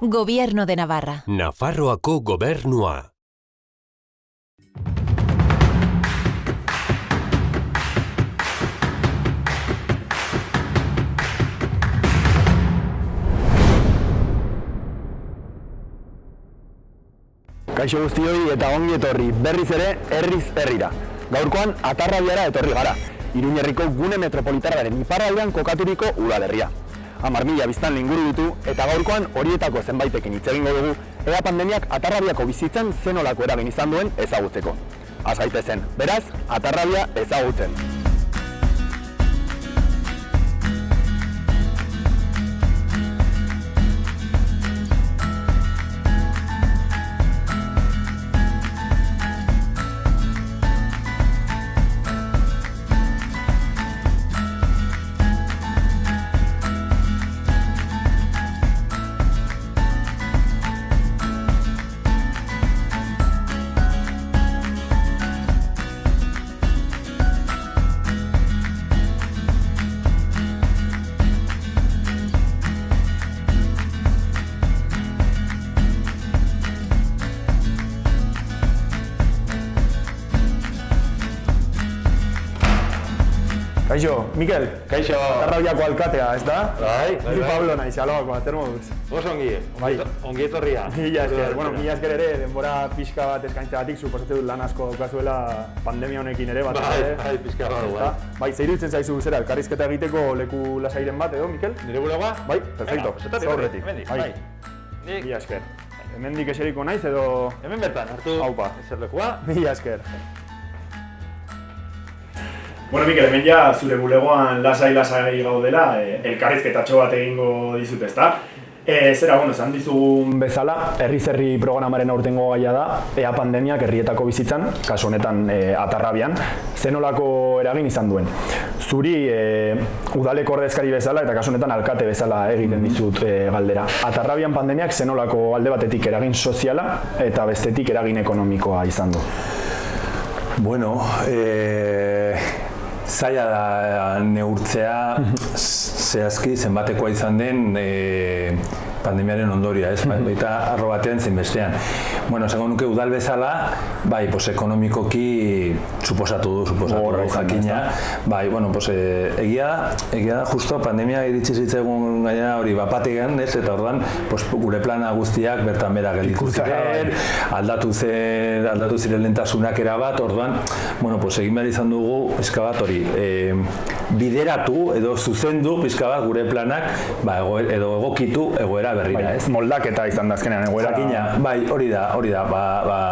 Gobierno de Navarra. Nafarroako gobernua. Kaixo guztioi eta ongi etorri berriz ere herriz herrira. Gaurkoan Atarrabiara etorri gara, Iruñerriko gune metropolitarraren iparraldean kokaturiko udalerria. 10.000 biztanle inguru ditu eta gaurkoan horietako zenbaitekin hitz egingo dugu ea pandemiak Atarrabiako bizitzan zenolako eragin izan duen ezagutzeko. Az gaitezen, beraz, Atarrabia ezagutzen. Kaixo, Mikel. Kaixo. Atarrabiako alkatea, ez da? Bai. Ni Pablo naiz, aloakoa, zer moduz? Oso ongi, ongi etorria. Mila esker ere, denbora pixka bat eskaintzeagatik, suposatzen dut lan asko daukazuela pandemia honekin ere bat. Bai, pixka bat. Bai, zer iruditzen zaizu zera, elkarrizketa egiteko leku lasairen bat edo, Mikel? Nire bulegoa? Bai, perfecto, zorretik. Bai. Mila esker. Hemendik eseriko naiz edo... Hemen bertan, hartu eserlekua. Mila esker. Bueno, Mikel, hemen ja zure bulegoan lasai gaudela, elkarrizketatxo bat egingo dizut, ezta? Zera, esan dizugun bezala, herri programaren aurtengo gaia da, ea pandemiak herrietako bizitzan, kasu honetan Atarrabian, zenolako eragin izan duen. Zuri udaleko ordezkari bezala eta kasu honetan alkate bezala egiten dizut galdera. Atarrabian pandemiak zenolako alde batetik eragin soziala eta bestetik eragin ekonomikoa izan du? Bueno, zaila da neurtzea zehazki zenbatekoa izan den pandemiaren ondoria, ez? Eta arro batean zein bestean. Bueno, esango nuke udal bezala, bai, ekonomikoki suposatu du jakina. Bai, bueno, egia da, justo pandemia iritsi zitzaigun gaina hori bapatean, ez? Eta orduan, gure plana guztiak bertan bera gelditu ziren, aldatu ziren lehentasunak erabat, orduan, bueno, egin behar izan dugu pixka bat hori, bideratu edo zuzendu pixka bat gure planak, edo egokitu egoera berrira, ez? Moldaketa izan da azkenean egoera. Jakina, bai, hori da,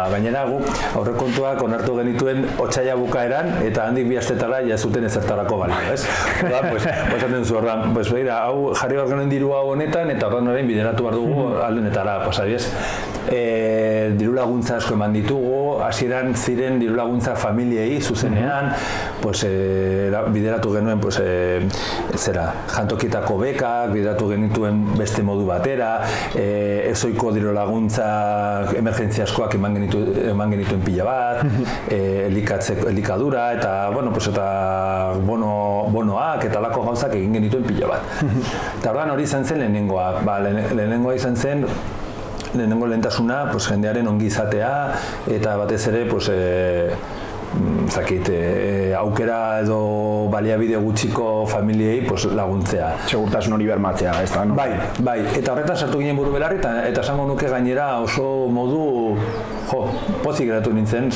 gainera gu aurrekontuak onartu genituen otsaila bukaeran eta handik bi astetara ja zuten ezertarako balio, ez? Orduan, esaten duzu, orduan, begira, hau jarri behar genuen diru hau honetan eta orduan orain bideratu behar dugu aldenetara, adibidez. Diru laguntza asko eman ditugu, hasieran ziren diru laguntza familiei zuzenean, bideratu genuen jantokietako bekak, bideratu genituen beste modu batera, ezoiko diru laguntza emergentziaskoak eman genituen pila bat, elikadura eta bonoak eta lako gauzak egin genituen pila bat. Eta orduan hori izan zen lehenengoa. Lehenengoa izan zen lehenengo lehentasuna jendearen ongi izatea eta batez ere aukera edo baliabide gutxiko familiei laguntzea. Segurtasun hori bermatzea, ez da, no? Bai, eta horretan sartu ginen buru belarri eta esango nuke gainera oso modu pozik geratu nintzen,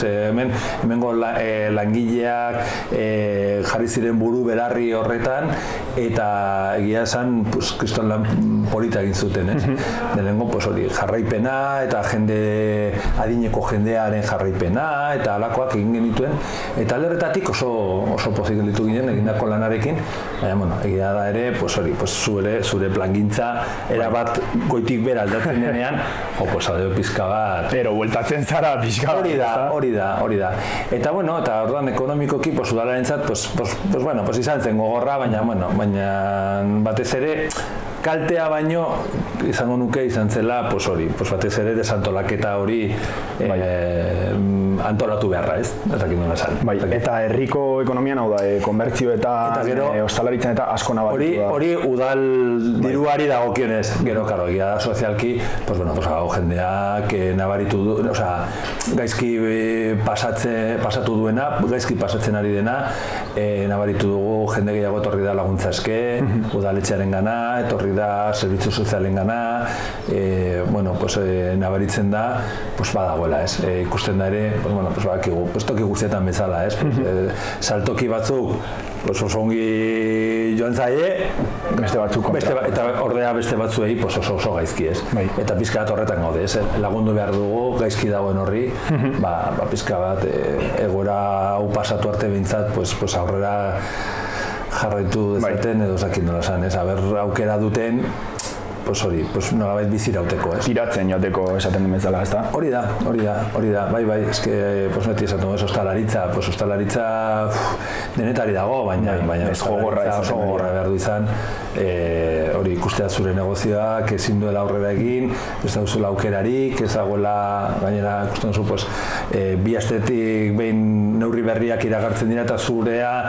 hemengo langileak jarri ziren buru belarri horretan eta egia esan kriston lan polita egin zuten, ez? Lehenengo jarraipena eta adineko jendearen jarraipena eta alakoak egin genituen eta alderretatik oso pozik gelditu ginen egindako lanarekin, baina, egia da ere, zure plangintza erabat goitik bera aldatzen denean, adeo pizka bat... Pero, bueltatzen zara pizka bat. Hori da. Eta, orduan ekonomikoki, udalarentzat, izan zen gogorra, baina batez ere, kaltea baino, izango nuke izan zela, batez ere desantolaketa hori antolatu beharra, ez? Ez dakit nola esan. Bai, eta herriko ekonomian hau da, konbertzio eta ostalaritzen eta asko nabaritu da. Hori udal diruari dagokionez, gero, karo, egia da sozialki, pues bueno, jendeak nabaritu du, gaizki pasatu duena, gaizki pasatzen ari dena, nabaritu dugu jende gehiago etorri da laguntza eske, udaletxearen gana, etorri da zerbitzu sozialen gana, nabaritzen da, badagoela, ez? Ikusten da ere, toki guztietan bezala, ez? Saltoki batzuk, oso ongi joan zaie, eta ordea beste batzuei oso gaizki, ez? Eta pizka bat horretan gaude, ez? Lagundu behar dugu, gaizki dagoen horri, pizka bat egoera hau pasatu arte behintzat, aurrera jarraitu dezaten edo zakin nola esan, ez? Aber aukera duten, nolabait bizirauteko, ez? Tiratzen joateko esaten den bezala, ez da? Hori da, bai, eske, neti esaten ez, ostalaritza denetari dago, baina oso gogorra behar du izan, hori ikustea zure negozioak ezin duela aurrera egin, ez dauzula aukerarik, ez dagoela, gainera, ikusten duzu, bi astetik behin neurri berriak iragartzen dira eta zurea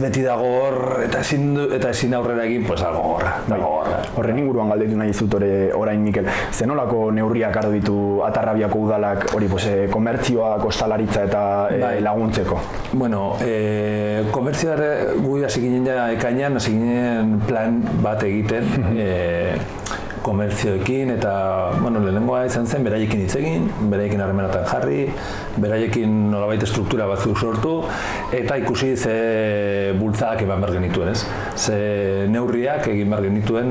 beti dago hor, eta ezin aurrera egin, dago gorra. Horren inguruan galdetu nahi zut orain, Mikel, zenolako neurriak hartu ditu Atarrabiako udalak hori, komertzioak, ostalaritza eta laguntzeko? Bueno, komertzioa gu hasi ginen ekainean, hasi ginen plan bat egiten, komertzioekin eta, lehenengoa izan zen, beraiekin hitz egin, beraiekin harremanatan jarri, beraiekin nolabait estruktura batzuk sortu, eta ikusi ze bultzadak eman behar genituen, ez? Ze neurriak egin behar genituen,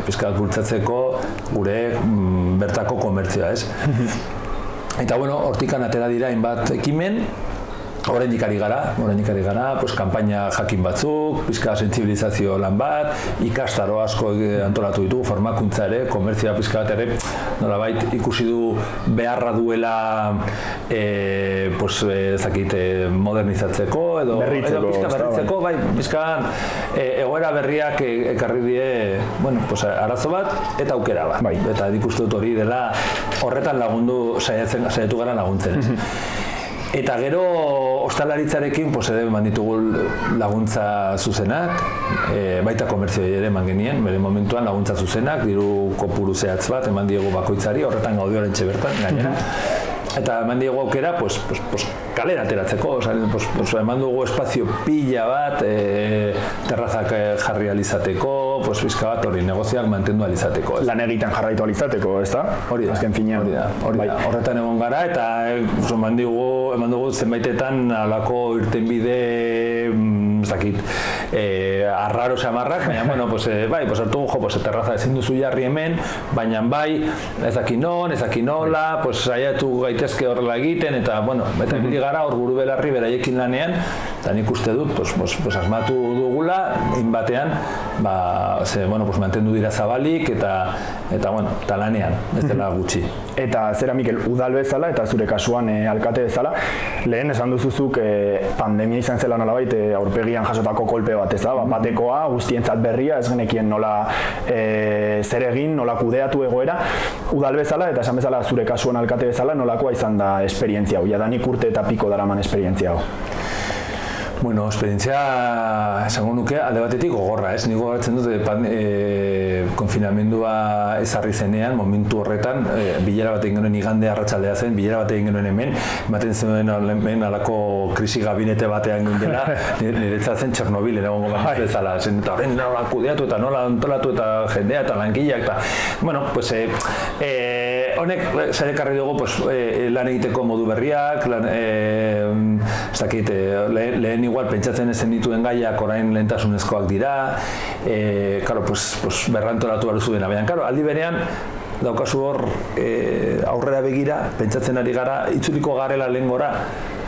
pizka bat bultzatzeko gure bertako komertzioa, ez? Eta, hortikan atera dira hainbat ekimen, Oraindik ari gara, kanpaina jakin batzuk, pizka sentsibilizazio lan bat, ikastaro asko antolatu ditugu, formakuntza ere, komertzioa pizka bat ere, nolabait ikusi du beharra duela modernizatzeko edo berritzeko, pizka egoera berriak ekarri die, arazo bat eta aukera bat. Eta ikustu dut hori dela horretan saiatu gara laguntzen. Eta gero ostalaritzarekin ere eman ditugu laguntza zuzenak, baita komertzioei ere eman genien, bere momentuan laguntza zuzenak, diru kopuru zehatz bat, eman diegu bakoitzari, horretan gaudi horrentxe bertan, gainera. Eta eman diegu aukera, kalera ateratzeko, eman dugu espazio pila bat, terrazak jarri alizateko, bizka bat hori negozioak mantendu alizateko. Lan egiten jarraitu alizateko, ez da? Hori da, horretan egon gara, eta eman dugu zenbaitetan alako irtenbide, arraro samarrak, baina, hartu terraza ezin duzu jarri hemen, baina bai, ez daki non, ez daki nola, saiatu gaitezke horrela egiten, eta, eta bili gara hor buru belarri beraiekin lanean, eta nik uste dut, asmatu dugula, inbatean, mantendu dira zabalik, eta lanean, ez dela gutxi. Eta zera, Mikel, udal bezala, eta zure kasuan alkate bezala, lehen esan duzuzuk pandemia izan zela nolabait aurpegian jasotako kolpe bat, ez da? Batekoa, guztientzat berria, ez genekien nola zer egin, nola kudeatu egoera, udal bezala, eta esan bezala zure kasuan alkate bezala, nolakoa izan da esperientzia hau, jadanik urte eta piko daraman esperientzia hau. Bueno, esperientzia esango nuke alde batetik gogorra, ez? Nik gogoratzen dut konfinamendua ezarri zenean, momentu horretan, bilera bat egin genuen igande arratsaldea zen, bilera bat egin genuen hemen, ematen zen hemen alako krisi gabinete batean dela, niretzat zen Txernobil, egongo bat bezala, eta horren nola kudeatu eta nola antolatu eta jendea eta langileak, eta, honek zer ekarri dugu lan egiteko modu berriak, ez dakit, lehen igual pentsatzen ezen dituen gaiak orain lehentasunezkoak dira, berrantolatu behar duzu dena, baina aldi berean daukazu hor aurrera begira, pentsatzen ari gara, itzuliko garela lehen gora,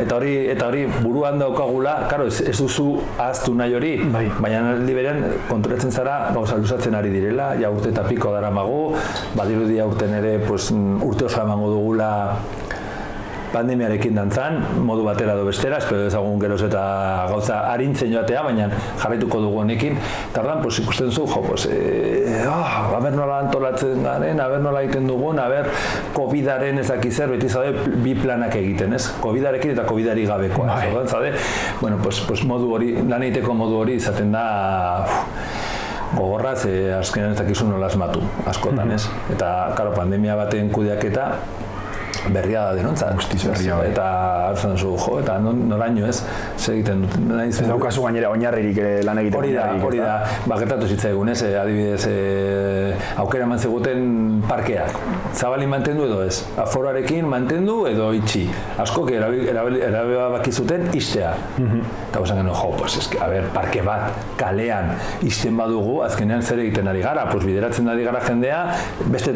eta hori buruan daukagula, ez duzu ahaztu nahi hori, baina aldi berean konturatzen zara gauza luzatzen ari direla, ja urte eta piko daramagu, badirudi aurten ere urte oso emango dugula pandemiarekin dantzan, modu batera edo bestera, espero dezagun geroz eta gauza arintzen joatea, baina jarraituko dugu honekin, eta ordan, pues, ikusten zu, aber nola antolatzen garen, aber nola egiten dugun, aber COVID-aren ezakizer, beti zaude bi planak egiten, ez? COVID-arekin eta COVID-ari gabekoa, ordan, zaude? Bueno, pues modu hori, lan egiteko modu hori izaten da gogorra, azkenean ez dakizu nola asmatu, askotan, ez? Eta, karo, pandemia baten kudeaketa berria da denontzat. Guztiz berria, bai. Eta hartzen zu, eta noraino ez, zer egiten dut. Ez daukazu gainera oinarririk lan egiten. Hori da, gertatu zitzaigun, ez, adibidez, aukera eman ziguten parkeak. Zabali mantendu edo ez, aforoarekin mantendu edo itxi. Askok erabaki zuten ixtea. Eta gozan genuen, parke bat, kalean, ixten badugu, azkenean zer egiten ari gara, bideratzen ari gara jendea, beste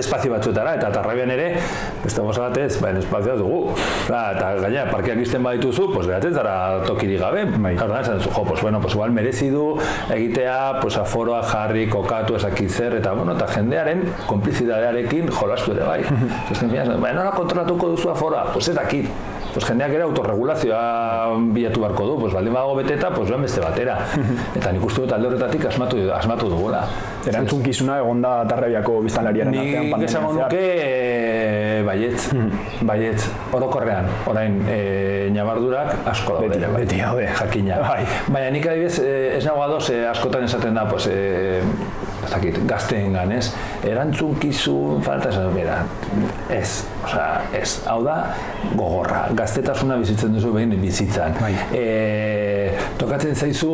espazio batzuetara, eta Tarrabian ere, beste goza batez, espazioa dugu. Eta gaina, parkeak izten badituzu, geratzen zara tokirik gabe. Eta esan duzu, igual merezi du egitea, aforoa jarri, kokatu, ezakitzer, eta jendearen konplizidadearekin jolastu ere bai. Nola kontrolatuko duzu aforoa? Ez dakit. Jendeak ere autorregulazioa bilatu beharko du, baldin badago beteta, joan beste batera. Eta nik uste dut alde horretatik asmatu dugula. Erantzunkizuna egon da Tarrabiako biztanlariaren artean pandemian zehar? Nik esan nuke baietz, orokorrean, orain ñabardurak asko daude. Beti daude. Jakina. Baina nik adibidez ez nago ados askotan esaten da, gazteengan, ez? Erantzunkizun falta esan, ez. Hau da, gogorra. Gaztetasuna bizitzen duzu behin bizitzan. Tokatzen zaizu,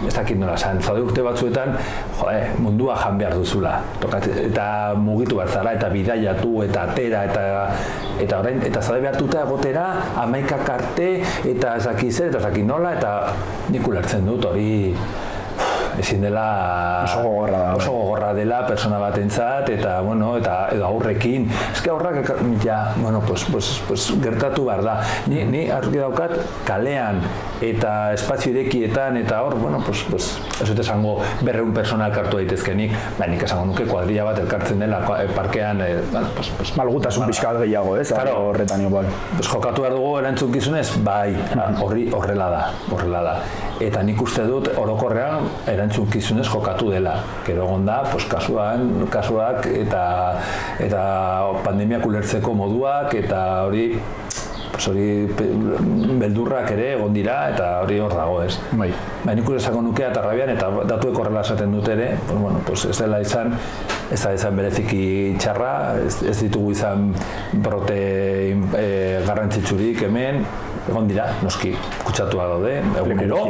ez dakit nola esan, zaude urte batzuetan, mundua jan behar duzula. Eta mugitu behar zara, eta bidaiatu, eta atera, eta orain, eta zaude behartuta egotera, 11 arte, eta ezakitzer, eta ezakit nola, eta nik ulertzen dut hori ezin dela oso gogorra dela persona batentzat eta edo aurrekin. Eske aurrak gertatu behar da. Ni argi daukat kalean eta espazio irekietan eta hor, ez dut esango 200 persona elkartu daitezkenik, nik esango nuke kuadrilla bat elkartzen dela parkean, malgutasun pixka bat gehiago, ez? Horretan igual. Jokatu behar dugu erantzunkizunez? Bai, horrela da. Eta nik uste dut orokorrean erantzunkizunez jokatu dela. Gero egon da, kasuak eta pandemiak ulertzeko moduak eta hori beldurrak ere egon dira eta hori hor dago, ez? Nik uste esango nuke Tarrabian eta datuek horrela esaten dut ere, ez dela izan, ez da izan bereziki txarra, ez ditugu izan brote garrantzitsurik hemen, egon dira, noski, kutsatua daude, egunero,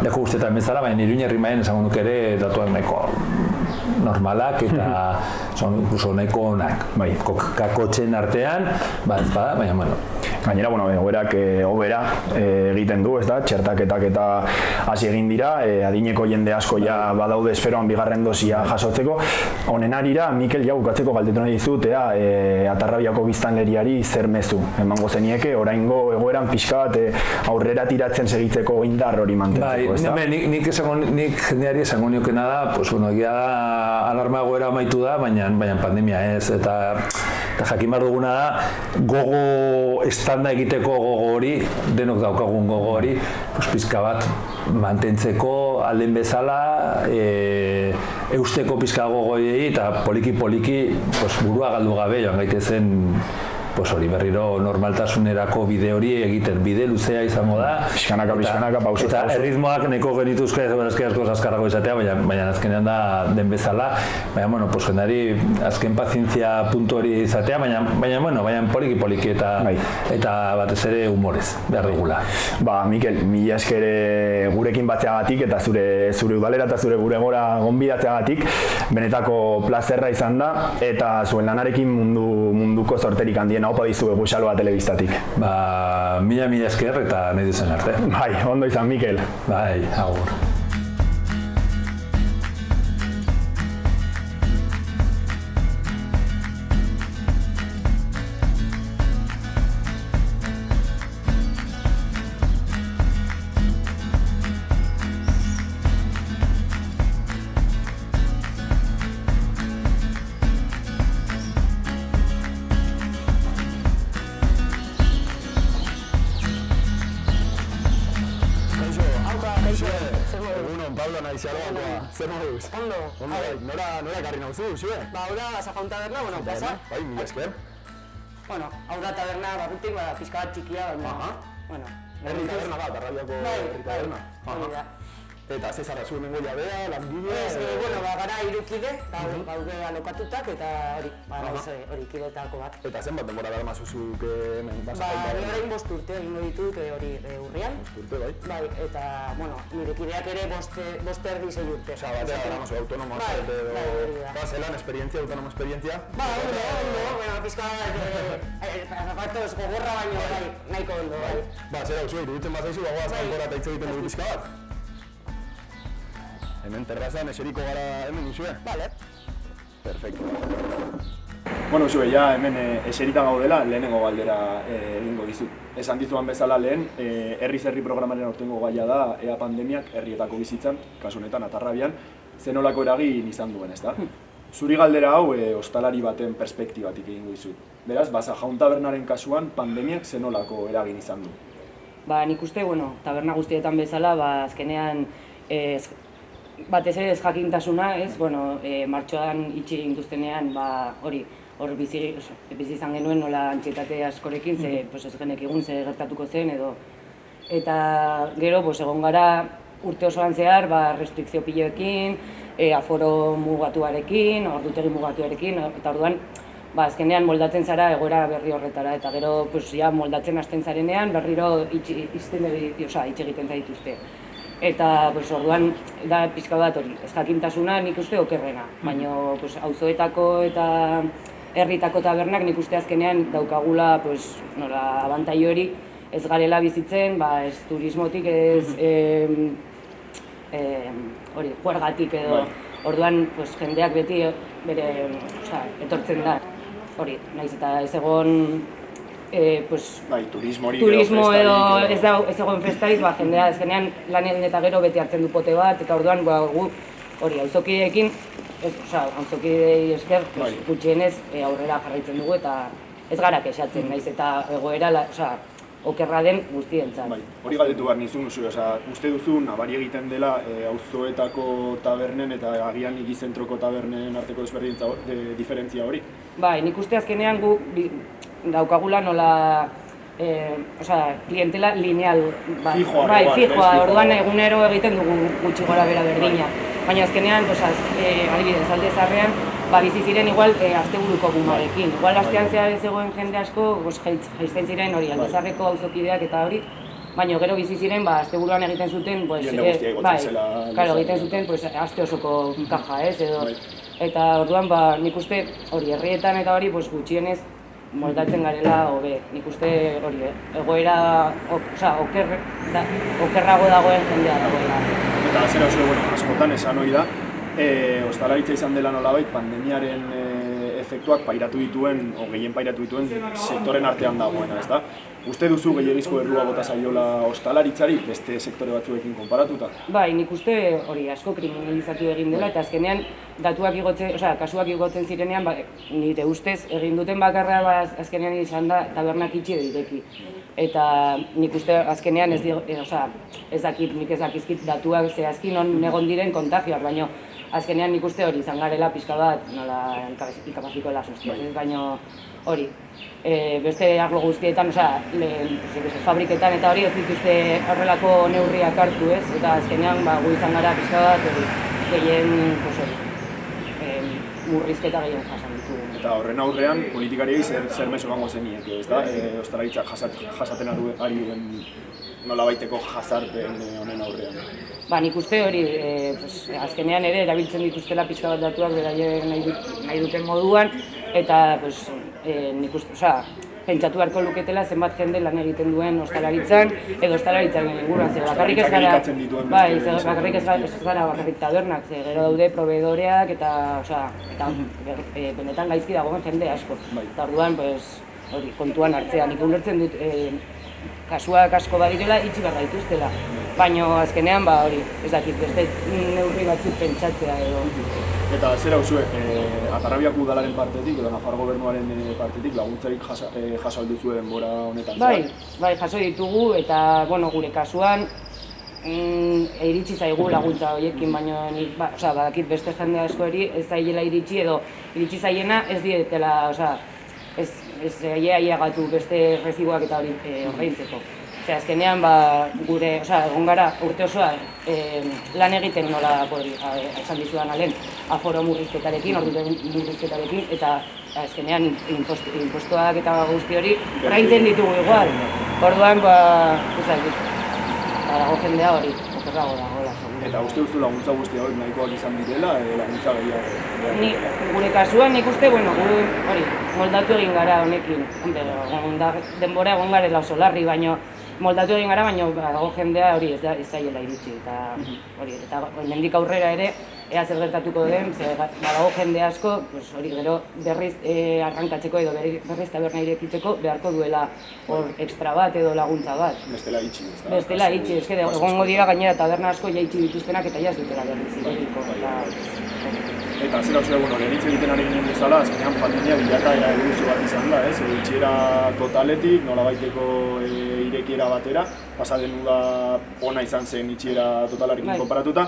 leku guztietan bezala, baina Iruña herrimaian esango nuke ere datuak nahiko normalak eta incluso nahiko onak. Kakotxen artean, baina Gainera, egoerak hobera egiten du, ez da, txertaketak eta hasi egin dira, adineko jende asko ja badaude esperoan bigarren dosia jasotzeko. Honen arira, Mikel, bukatzeko galdetu nahi dizut, Tarrabiako biztanleriari zer mezu emango zenieke, oraingo egoeran pixka bat aurrera tiratzen segitzeko indar hori mantentzeko, ez da? Nik jendeari esango niokena da, alarma egoera amaitu da, baina pandemia ez, eta jakin behar duguna da, gogo estanda egiteko gogo hori, denok daukagun gogo hori, pizka bat mantentzeko alden bezala, eusteko pizka gogoiei eta poliki burua galdu gabe joan gaitezen hori berriro normaltasunerako bide hori egiten, bide luzea izango da. Pixkanaka, pauso. Eta erritmoak neko genituzke asko azkarrago izatea, baina azkenean da den bezala. Baina, jendari azken pazientzia puntu hori izatea, baina poliki eta batez ere humorez, behar dugula. Mikel, mila esker gurekin batzeagatik eta zure udalera eta zure gure gora gonbidatzeagatik benetako plazerra izan da eta zuen lanarekin munduko zorterik handien haupa dizu Buxaloa telebistatik. Mila esker eta nahi duzen arte. Ondo izan, Mikel. Agur. Egunon, Pablo Naizialoakoa, zer moduz? Ondo. Ondo, nora ekarri nauzu, zue? Ba, hau da, Sajaun taberna, bueno, plaza. Bai, mila esker. Bueno, hau da taberna barrutik, pizka bat txikia, baina, bueno. Herri taberna bat, Arrabiako herri taberna. Hori da. Eta ze zara zuen nengo jabea, langile... Bueno, gara irukide, gaude alokatutak, eta hori kidetako bat. Eta zenbat denbora dara mazuzuk Ba, orain 5 urte egingo ditut hori urrian. 5 urte, bai. Bai, eta, bueno, nire kideak ere 5 erdi 6 urte. Osa, batea dara mazu autonomoa, hori da. zelan esperientzia, autonomo esperientzia? Ba, ondo, pizka bat, gogorra baino, nahiko ondo, bai. Ba, zera, zue, iruditzen bazaizu, bagoaz kanpora eta hitz egiten dugu pizka bat. Hemen terrazan eseriko gara hemen izue? Vale. Perfecto. Bueno, zue, ja hemen eserita gaudela, lehenengo galdera egingo dizut. Esan dizuan bezala lehen, herri programaren aurtengo gaia da, ea pandemiak herrietako bizitzan, kasu honetan Atarrabian, zenolako eragin izan duen, ezta? Zuri galdera hau, ostalari baten perspektibatik egingo dizut. Beraz, Sajaun tabernaren kasuan, pandemiak zenolako eragin izan du? Ba, nik uste, bueno, taberna guztietan bezala, azkenean, batez ere ez jakintasuna, martxoan itxi gintuztenean, hor bizi izan genuen nola antsietate askorekin, ez genekigun ze gertatuko zen edo. Eta gero, egon gara urte osoan zehar, restrikzio piloekin, aforo mugatuarekin, ordutegi mugatuarekin, eta orduan, azkenean moldatzen zara egoera berri horretara, eta gero moldatzen hasten zarenean berriro itxi egiten zaituzte. Eta orduan da pixka bat hori, ez jakintasuna nik uste okerrena, baina auzoetako eta herritako tabernak nik uste azkenean daukagula abantai hori ez garela bizitzen, ez turismotik, ez juergatik edo, orduan jendeak beti bere etortzen da, hori, nahiz eta ez egon turismo edo ez egon festarik, jendea ezkenean lan egin eta gero beti hartzen du pote bat, eta orduan gu hori auzokideekin, auzokidei esker gutxienez aurrera jarraitzen dugu eta ez gara kexatzen, nahiz eta egoera okerra den guztientzat. Hori galdetu behar nizun, uste duzu nabari egiten dela auzoetako tabernen eta agian hirizentroko tabernen arteko diferentzia hori? Bai, nik uste azkenean gu daukagula nola, klientela lineal, fijoa, orduan egunero egiten dugu gutxi gora bera berdina. Baina azkenean, adibidez, Alde Zaharrean, bizi ziren igual asteburuko bumarekin. Igual astean zehar ez egoen jende asko, jaisten ziren hori, Alde Zaharreko auzokideak eta hori, baina gero bizi ziren, asteburuan egiten zuten, egiten zuten aste osoko kaja, edo. Eta orduan, nik uste hori, herrietan eta hori gutxienez moldatzen garela hobe. Nik uste hori, egoera okerrago dagoen jendea dagoela. Eta zera oso, askotan esan hori da, ostalaritza izan dela nolabait pandemiaren efektuak pairatu dituen, o gehien pairatu dituen sektoren artean dagoena, ezta? Uste duzu gehiagizko errua bota zaiola ostalaritzari beste sektore batzuekin konparatuta? Bai, nik uste hori asko kriminalizatu egin dela eta azkenean datuak igotzen, kasuak igotzen zirenean, nire ustez egin duten bakarra azkenean izan da tabernak itxi edo ireki. Eta nik uste azkenean ez dakizkit datuak zehazki non egon diren kontagioak, baina azkenean nik uste hori izan garela pixka bat nola ikapaziko las hostias, baina hori. Beste arlo guztietan, fabriketan eta hori ez dituzte horrelako neurriak hartu, ez? Eta azkenean gu izan gara pixka bat gehien murrizketa gehien jasan ditugu. Eta horren aurrean, politikariei zer mezu emango zeniek, ez da? Ostalaritzak jasaten ari den nolabaiteko jazarpen honen aurrean. Nik uste hori, azkenean ere erabiltzen dituztela pixka bat datuak beraien nahi duten moduan, eta nik uste, pentsatu beharko luketela zenbat jende lan egiten duen ostalaritzan, edo ostalaritzan inguruan, bakarrik ez gara, bakarrik tabernak, gero daude proveedoreak eta benetan gaizki dagoen jende asko. Eta orduan, kontuan hartzea, nik ulertzen dut kasuak asko badirela itxi behar gaituztela. Baina azkenean, hori, ez dakit, beste neurri batzuk pentsatzea edo. Eta zera uzue, Atarrabiako udalaren partetik edo Nafar gobernuaren partetik laguntzarik jaso alduzue denbora honetan? Bai, jaso ditugu eta gure kasuan iritsi zaigu laguntza horiekin, baina nik, badakit beste jende askori ez zaiela iritsi edo iritsi zaiena ez dietela, ez ailegatu beste reziboak eta hori ordaintzeko. Azkenean, gure, egon gara urte osoa lan egiten nola esan dizudan alen aforo murrizketarekin, ordutegi murrizketarekin, eta azkenean impostuak eta guzti hori ordaintzen ditugu igual. Orduan, dago jendea hori, okerrago dagoela. Eta uste duzu laguntza guzti hori nahikoak izan direla, laguntza gehiago? Gure kasuan nik uste, hori, moldatu egin gara honekin. Denbora egon garela oso larri, baina moldatu egin gara, baina dago jendea hori ez zaiela iritsi. Eta hemendik aurrera ere, ea zer gertatuko den, dago jende asko, hori gero berriz arrankatzeko edo berriz taberna irekitzeko beharko duela hor extra bat edo laguntza bat. Bestela itxi. Bestela itxi, egongo dira gainera taberna asko jaitsi dituztenak eta jaz dutela berriz irekiko. Eta zera uste, lehentz egiten ari ginen bezala, azkenean pandemia bilakaera evoluzio bat izan da, itxiera totaletik, nolabaiteko irekiera batera, pasaden uda ona izan zen itxiera totalarekin konparatuta,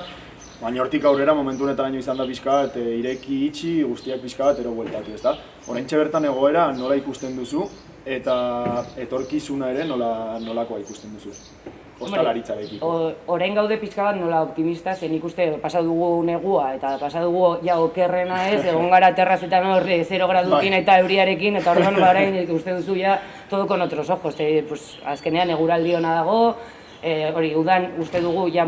baina hortik aurrera momentu honetaraino izan da pixka bat ireki itxi guztiak pixka bat ero bueltatu, ezta? Oraintxe bertan egoera nola ikusten duzu eta etorkizuna ere nolakoa ikusten duzu? Ostalaritzarekiko. Orain gaude pixka bat nola optimista, zen ikuste pasa dugu negua eta pasa dugu ja okerrena ez, egon gara terrazetan horre 0 gradukin eta euriarekin, eta orduan orain uste duzu ja todo con otros ojos. Azkenean eguraldi ona dago, hori udan uste dugu ja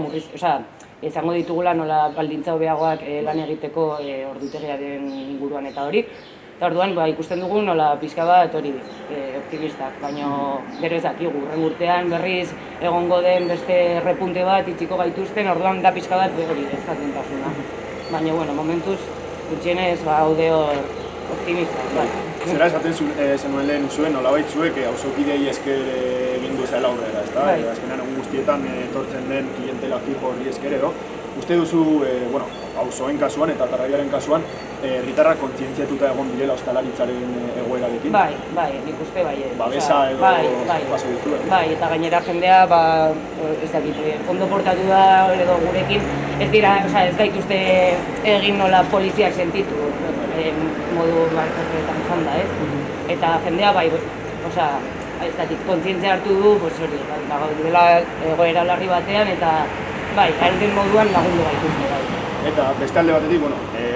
izango ditugula nola baldintza hobeagoak lan egiteko ordutegiaren inguruan eta hori. Eta orduan ikusten dugu nola pixka bat hori optimistak, baina gero ez dakigu, hurren urtean berriz egongo den beste repunte bat itxiko gaituzten, orduan da pixka bat hori ezjakintasuna. Baina, momentuz, gutxienez gaude hor optimistak. Zera esaten zenuen lehen zuen, nolabait zuek auzokidei esker egin duzaela aurrera, ezta? Azkenean egun guztietan etortzen den klientela fijo horri esker edo. Uste duzu, auzoen kasuan eta Tarraiaren kasuan, herritarrak kontzientziatuta egon direla ostalaritzaren egoerarekin? Bai, nik uste bai. Babesa edo paso ditu, Bai, eta gainera jendea, ez dakit, ondo portatu da edo gurekin, ez dira, ez gaituzte egin nola poliziak sentitu, modu horretan janda, ez? Eta jendea bai, ez dakit, kontzientzia hartu du, hori, dela egoera larri batean, eta bai, haren moduan lagundu gaituzte bai. Eta beste alde batetik,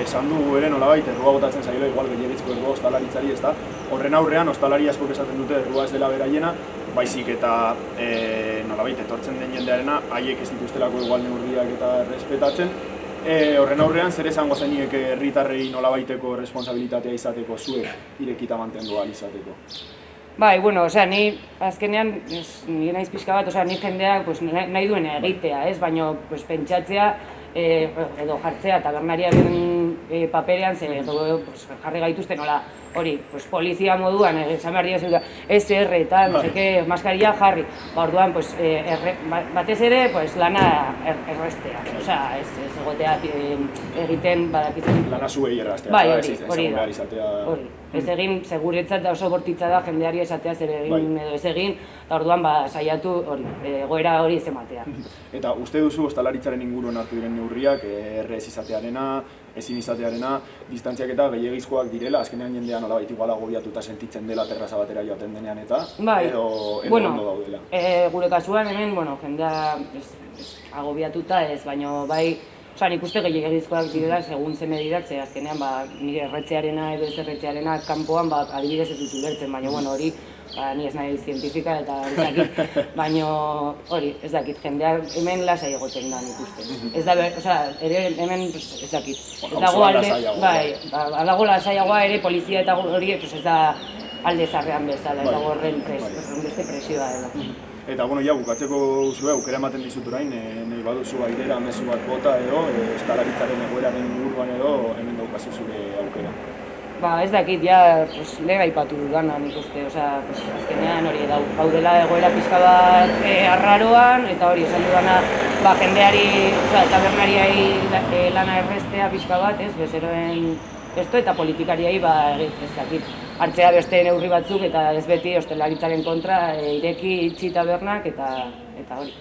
esan dugu ere nolabait, errua botatzen zailo, igual gehiagitzko errua ostalaritzari, ezta? Horren aurrean, ostalari asko esaten dute errua ez dela beraiena, baizik eta nolabait, etortzen den jendearena, haiek ez dituztelako igual neurriak eta errespetatzen. Horren aurrean, zer esango zeniek herritarrei nolabaiteko responsabilitatea izateko, zuek irekita mantendu ahal izateko? Bai, ni azkenean, nire naiz pixka bat, ni jendeak nahi duen egitea, ez? Baina pentsatzea edo jartzea tabernariaren paperean, jarri gaituzten nola, hori, polizia moduan, esan behar dira zeuda, SR eta, maskarilla jarri. Orduan, batez ere, lana errestea. Ez egotea egiten badakitzen. Lana zuei erraztea. Bai, hori da. Ez egin, seguretzat oso bortitza da jendeari esatea zer egin edo ez egin, eta orduan saiatu egoera hori ez ematea. Eta uste duzu ostalaritzaren inguruan hartu diren neurriak, errez izatearena, ezin izatearena, distantziak eta gehiagizkoak direla, azkenean jendean nolabait igual agobiatuta sentitzen dela terraza batera joaten denean eta edo ondo daudela. Gure kasuan hemen, jendea agobiatuta ez, baina bai, nik uste gehiagizkoak direla, segun ze medidak, ze azkenean nire erretzearena edo ez erretzearena kanpoan adibidez ez dut ulertzen, baina hori ni ez nahi zientifika eta ez dakit, baina hori, ez dakit, jendea hemen lasai egoten da nik uste. Ez da, ere hemen ez dakit. Dago lasaiagoa ere polizia eta hori ez da alde zarrean bezala, ez dago horren beste presioa edo. Eta, bukatzeko zue, aukera ematen dizut orain, nahi baduzu airera mezu bat bota edo, ostalaritzaren egoeraren inguruan edo, hemen daukazu zure aukera. Ez dakit, lehen aipatu dudana nik uste, azkenean hori gaudela egoera pixka bat arraroan, eta hori esan dudana jendeari, tabernariai lana errestea pixka bat, bezeroen esto eta politikariai ez dakit, hartzea beste neurri batzuk eta ez beti ostalaritzaren kontra ireki itxi tabernak eta hori.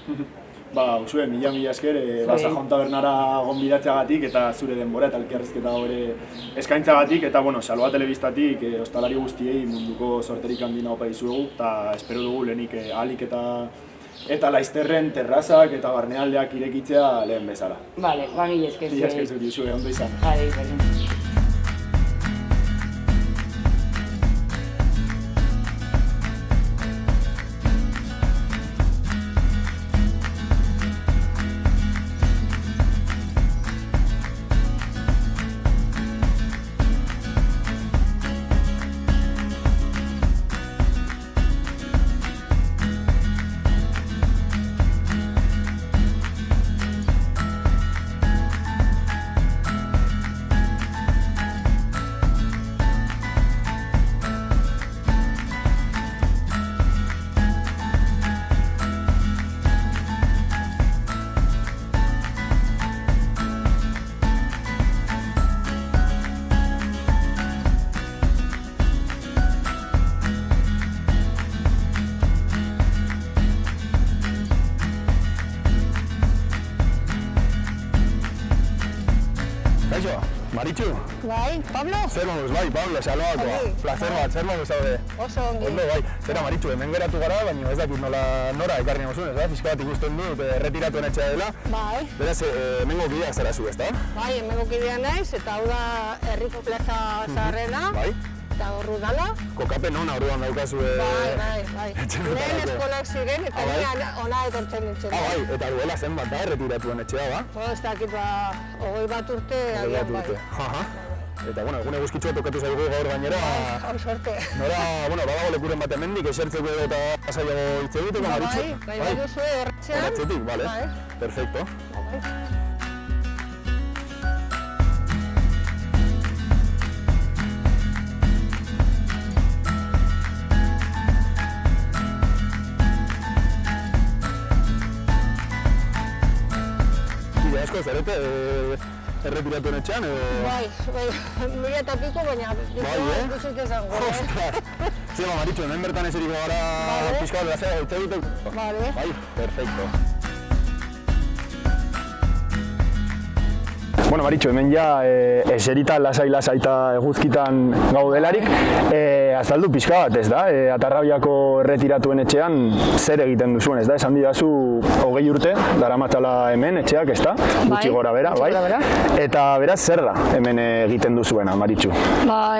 usue, mila esker, Sajon Tabernara gonbidatzeagatik eta zure denbora eta elkarrizketa hori eskaintzagatik, eta, Salua Telebistatik ostalari guztiei munduko sorterik handina opa dizuegu, eta espero dugu lehenik ahalik eta laizterren terrazak eta barnealdeak irekitzea lehen bezala. Bale, mila esker. Mila esker zuri, zure, ondo izan. Bale, berdin. Maritxu? Bai, Pablo? Zer moduz, bai, Pablo, saloakoa. Placer bat, zer moduz zaude? Oso ongi. Ondo, bai. Zera, Maritxu, hemen geratu gara, baina ez dakit nora ekarri nauzun, ez da? Fiska bat ikusten dut, erretiratuen etxea dela. Bai. Beraz, hemengo kideak zara zu, ez da? Bai, hemengo kidea naiz, eta hau da Herriko Plaza zaharrena. Bai. Eta horru dala. Kokapen hona orduan daukazue... Bai. Lehen eskolak ziren, eta nire ona etortzen nintzen. Bai, eta duela zenbat da erretiratuen etxea, ba? Ez dakit, 21 urte, agian bai. Eta, egun eguzkitxua tokatu zaigu gaur gainera. Hau sorte. Nora, badago lekuren bat hemendik, esertzeko edo eta pasaiago hitz egiteko, Maritxu? Bai, duzue horretxean. Horretxetik, bale. Perfecto. Asko zarete, erretiratuen etxean edo... Bai, 1000 eta piko, baina duzuk ezango. Ostras! Zema, Maritxu, hemen bertan eseriko gara pixka bat lazea hitz egiteko. Bai, perfecto. Maritxu, hemen ja eserita lasai eta eguzkitan gaudelarik, azaldu pixka bat, ez da? Atarrabiako erretiratuen etxean zer egiten duzuen, ez da? Esan didazu 20 urte, daramatzala hemen etxeak, ez da? Gutxi gora bera, bai? Eta beraz, zer da hemen egiten duzuena, Maritxu?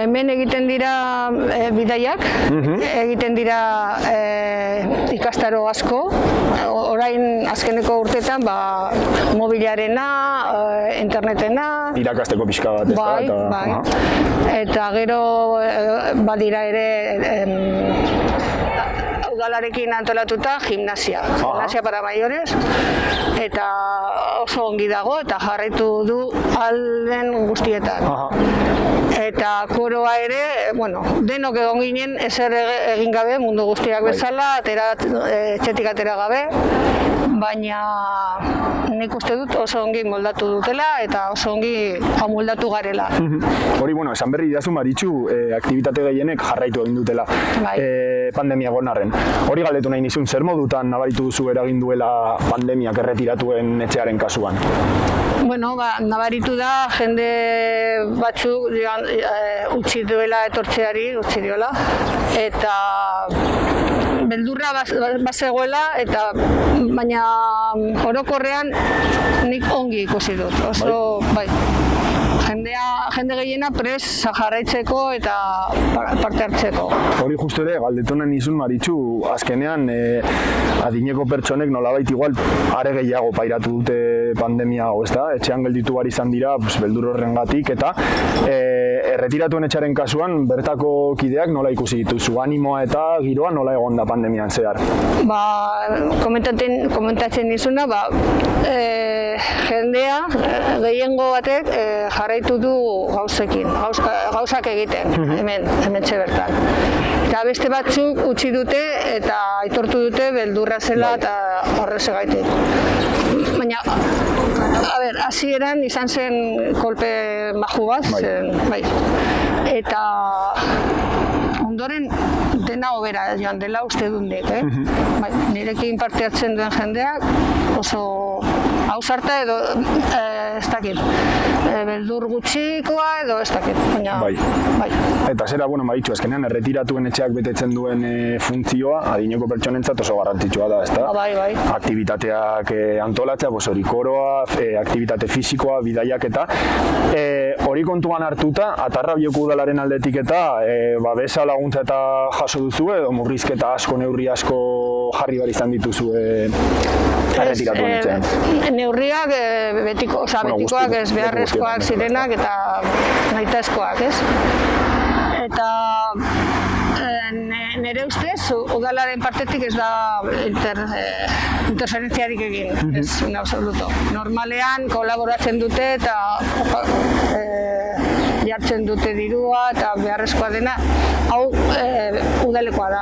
Hemen egiten dira bidaiak, egiten dira ikastaro asko, orain azkeneko urtetan mobiliarena, internetena, irakasteko pixka bat, ez da? Bai. Eta gero badira ere udalarekin antolatuta gimnasia para mayores, eta oso ongi dago eta jarraitu du alden guztietan. Eta koroa ere, denok egon ginen ezer egin gabe mundu guztiak bezala, etxetik atera gabe, baina nik uste dut oso ongi moldatu dutela eta oso ongi amoldatu garela. Hori, esan berri didazu, Maritxu, aktibitate gehienek jarraitu egin dutela pandemia gonarren. Hori galdetu nahi nizun, zer modutan nabaritu duzu eragin duela pandemiak erretiratuen etxearen kasuan? Nabaritu da jende batzuk utzi duela etortzeari, utzi diola, eta beldurra bazegoela, eta baina orokorrean nik ongi ikusi dut, oso bai. Jende gehiena prest jarraitzeko eta parte hartzeko. Hori justu ere, galdetu nahi nizun, Maritxu, azkenean adineko pertsonek nolabait igual are gehiago pairatu dute pandemia hau, ez da? Etxean gelditu bari izan dira, beldur horrengatik, eta erretiratuen etxaren kasuan, bertako kideak nola ikusi dituzu, animoa eta giroa nola egon da pandemian zehar? Komentatzen nizuna, jendea, gehiengo batek jarraitu du gauzak egiten, hemen bertan. Eta beste batzuk utzi dute eta aitortu dute beldurra zela eta horrezegaitik. Baina, hasieran izan zen kolpe maju bat, eta ondoren dena hobera joan dela uste dundek, Bai, nirekin parte hartzen duen jendeak oso ausarta edo ez dakit, beldur gutxikoa edo ez dakit, baina bai. Eta zera, maritxu, azkenean erretiratuen etxeak betetzen duen funtzioa adineko pertsonentzat oso garrantzitsua da, ezta? Bai. Aktibitateak antolatzea, hori koroa, aktibitate fisikoa, bidaiak eta hori kontuan hartuta, Atarra Bioko udalaren aldetik eta babesa laguntza eta jaso duzu edo murrizketa asko, neurri asko jarri bar izan dituzu erretiratuen etxean? Neurriak betikoak ez beharrezkoak zirenak eta nahitaezkoak, ez? Eta nire ustez, udalaren partetik ez da interferentziarik egin, ez, in absoluto. Normalean kolaboratzen dute eta jartzen dute dirua eta beharrezkoa dena, hau udalekoa da.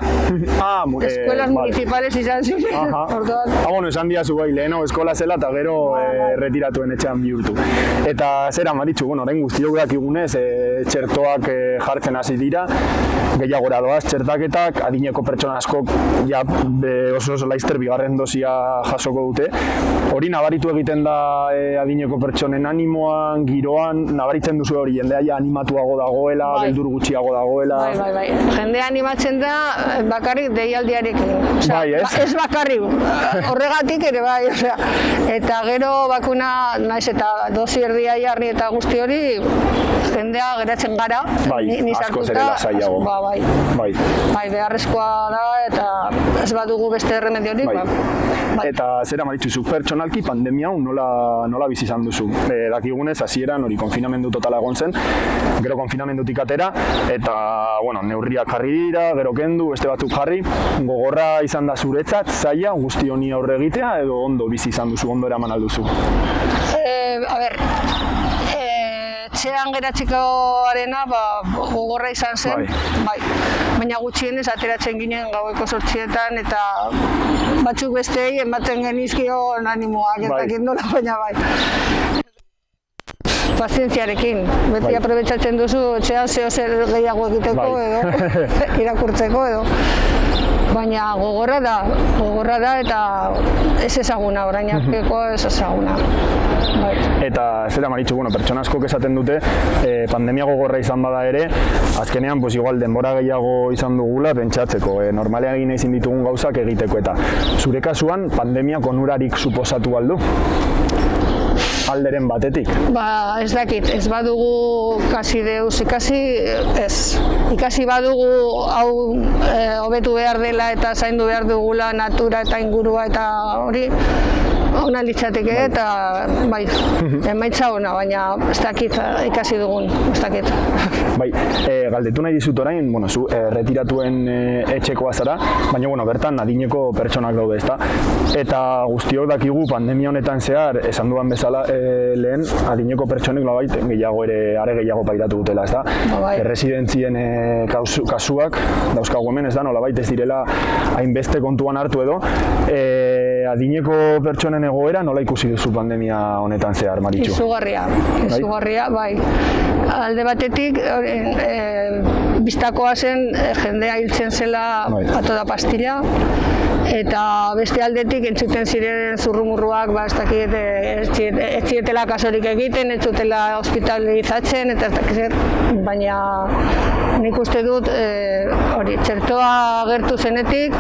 Eskuelas municipales izan ziren, orduan. Esan diazu bai, leheno eskola zela eta gero erretiratuen etxean bihurtu. Eta zera, Maritxu, orain guztiok dakigunez, txertoak jartzen hasi dira, gehiagora doaz txertaketak, adineko pertsona askok oso laizter bigarren dosia jasoko dute. Hori nabaritu egiten da adineko pertsonen animoan, giroan, nabaritzen duzu hori jendea animatuago dagoela, beldur gutxiago dagoela. Bai. Jendea animatzen da bakarrik deialdiarekin. Ez bakarrik, horregatik ere bai. Eta gero bakuna, naiz eta dosi erdia jarri eta guzti hori, jendea geratzen gara. Asko zerela zailago. Bai, beharrezkoa da eta ez badugu beste erremediorik. Eta zera, Maritxu, zu pertsonalki pandemia hau nola bizi izan duzu? Dakigunez, hasieran hori konfinamendu totala egon zen, gero konfinamendutik atera, eta neurriak jarri dira, gero kendu, beste batzuk jarri. Gogorra izan da zuretzat, zaila, guzti honi aurre egitea, edo ondo bizi izan duzu, ondo eraman alduzu? Etxean geratzikoarena gogorra izan zen, baina gutxienez ateratzen ginen gaueko 8etan eta batzuk besteei ematen genizkion animoak eta kindola, baina bai. Pazientziarekin, beti aprobetxatzen duzu etxean zer gehiago egiteko edo irakurtzeko edo. Baina gogorra da eta ez ezaguna, orain arteko ez ezaguna. Eta zera, Maritxu, pertsona askok esaten dute pandemia gogorra izan bada ere, azkenean igual denbora gehiago izan dugula pentsatzeko, normalean egin ezin ditugun gauzak egiteko eta zure kasuan pandemiak onurarik suposatu aldu? Alderen batetik? Ez dakit, ez badugu kasi deus ikasi, ez. Ikasi badugu hau hobetu behar dela eta zaindu behar dugula natura eta ingurua eta hori ona litzateke eta bai, emaitza ona, baina ez dakit ikasi dugun, ez dakit. Bai, galdetu nahi dizut orain, zu erretiratuen etxekoa zara, baina bertan adineko pertsonak daude, ezta? Eta guztiok dakigu pandemia honetan zehar, esan duan bezala lehen, adineko pertsonek nolabait gehiago are gehiago pairatu dutela, ezta? Erresidentzien kasuak dauzkagu hemen, ez da, nolabait ez direla hainbeste kontuan hartu edo. Adineko pertsonen egoera nola ikusi duzu pandemia honetan zehar, Maritxu? Izugarria, bai. Alde batetik, bistakoa zen jendea hiltzen zela a toda pastilla, eta beste aldetik entzuten ziren zurrumurruak, ez dakit, ez zietela kasorik egiten, ez zutela hospitalizatzen, eta ez dakit, baina nik uste dut, txertoa agertu zenetik,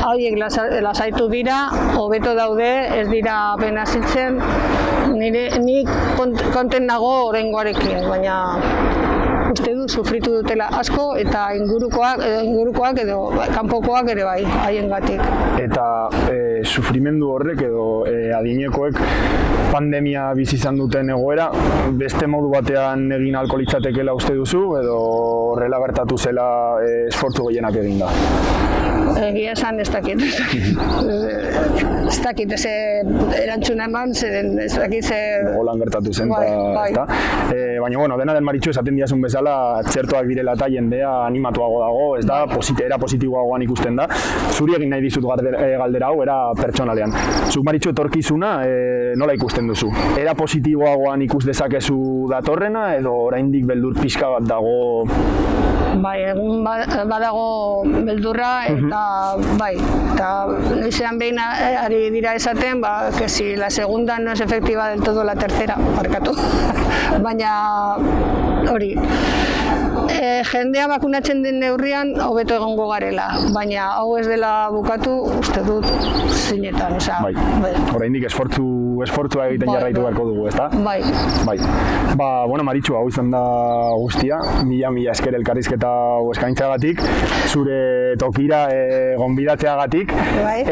hauek lasaitu dira, hobeto daude, ez dira apenas hiltzen, nik konten nago oraingoarekin, baina uste dut sufritu dutela asko eta ingurukoak edo kanpokoak ere bai, haiengatik. Eta sufrimendu horrek edo adinekoek pandemia bizi izan duten egoera, beste modu batean egin ahalko litzatekeela uste duzu edo horrela gertatu zela esfortzu gehienak eginda? Egia esan ez dakit. Ez dakit, ez erantzuna eman, ez dakit ze... Golan gertatu zen, eta... Baina, dena den, Maritxu, esaten diazun bezala, txertoak direla eta jendea animatuago dago, ez da, era positiboagoan ikusten da. Zuri egin nahi dizut galdera hau, era pertsonalean. Zuk, Maritxu, etorkizuna, nola ikusten duzu? Era positiboagoan ikus dezakezu datorrena, edo oraindik beldur pixka bat dago Bai, egun badago beldurra eta bai, eta noizean behin ari dira esaten, que si la segunda no es efectiva del todo la tercera, barkatu. Baina hori, jendea bakunatzen den neurrian hobeto egongo garela, baina hau ez dela bukatu, uste dut zinetan, osea. Bai, oraindik esfortzua egiten jarraitu beharko dugu, ezta? Bai. Bai. Bueno, Maritxu, hau izan da guztia, mila esker elkarrizketa hau eskaintzagatik, zure tokira gonbidatzeagatik,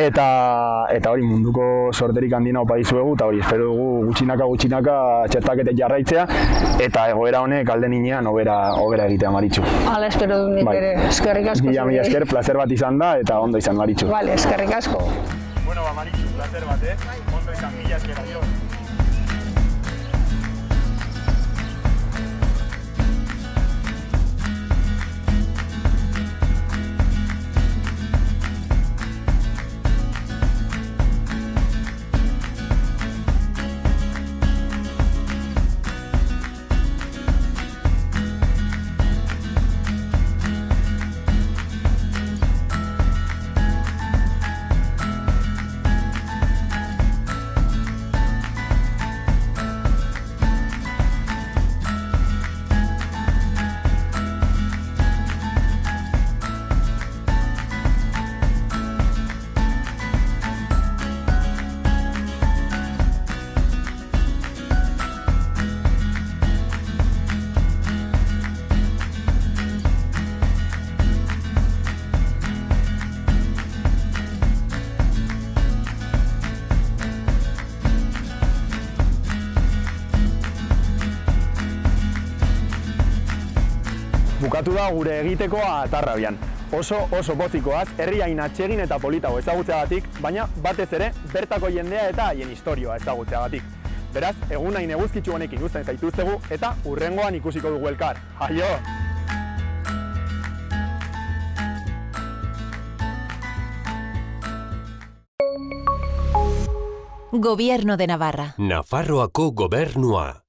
eta hori munduko sorterik handina opa dizuegu, eta hori espero dugu gutxinaka txertaketek jarraitzea, eta egoera honek alde ninean hobera egitea, Maritxu. Hala, espero dut nik ere, eskerrik asko. Mila esker, placer bat izan da, eta ondo izan, Maritxu. Vale, eskerrik asko. Bueno, Maritxu, placer bat, ondo izan, mila esker, adio. Bukatu da gure egitekoa Atarrabian. Oso pozikoaz, herri hain atsegin eta politago ezagutzeagatik, baina batez ere bertako jendea eta haien istorioa ezagutzeagatik. Beraz, egun hain eguzkitsu honekin uzten zaituztegu eta hurrengoan ikusiko dugu elkar. Aio! Gobierno de Navarra. Nafarroako gobernua.